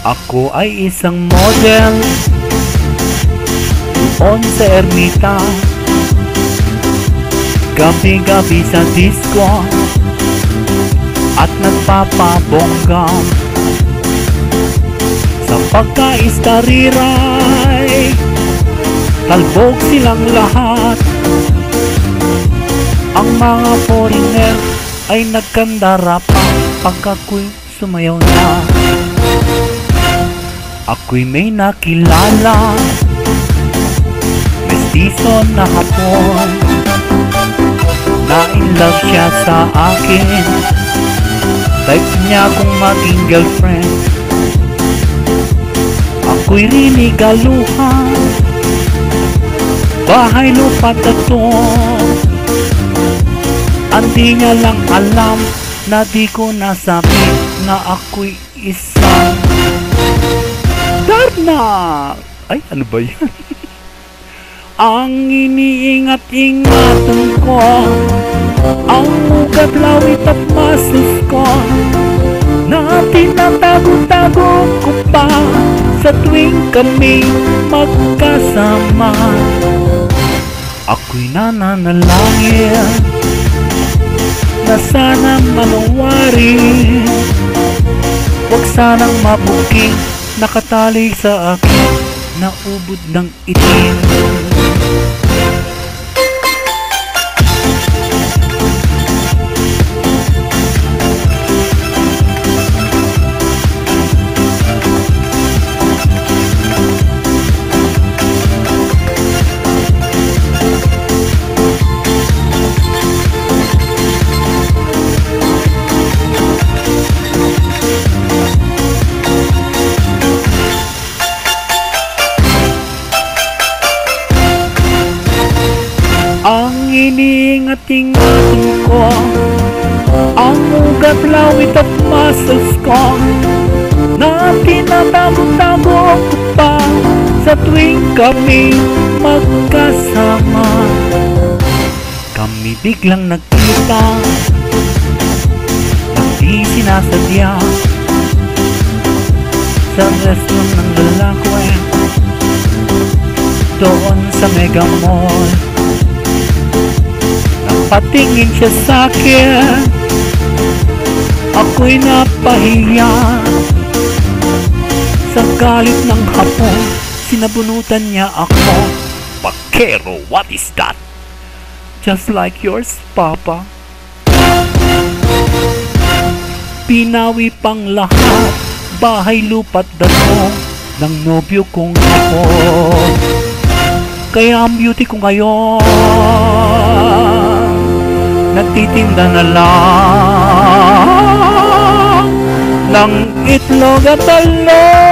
Ako ay isang model doon sa ermita, gabi-gabi sa disco at nagpapabongga. Sa pagkaistariray, talbog silang lahat. Ang mga foreigner ay nagkandara pa pag ako'y sumayaw na. Ako'y may nakilala, mestizo na hapon, na in love siya sa akin, type niya kung maging girlfriend. Ako'y rinigaluhan, bahay lupa tato. Hindi niya lang alam na di ko nasabi na ako'y isang Darna! Ay, ano ba yan? Ang iniingat-ingatan ko, ang ugat, lawit at muscles ko, na tinatago-tago ko pa sa tuwing kami magkasama. Ako'y nananalangin na sana manawari, wag sanang mabuking nakatali sa akin na ubod ng itim. Ang iniingat-ingatan ko, ang ugat, lawit at muscles ko, na tinatago-tago ko pa sa tuwing kami magkasama. Kami biglang nagkita, hindi sinasadya, sa restaurant ng lalaki doon sa Mega Mall. Patingin siya sa'kin, ako'y napahiya. Sa galit ng hapon, sinabunutan niya ako. Pakero, what is that? Just like yours, Papa. Pinawi pang lahat, bahay, lupa't dato ng nobyo kong hapon. Kaya ang beauty ko ngayon, nagtitinda na lang ng itlog at talong.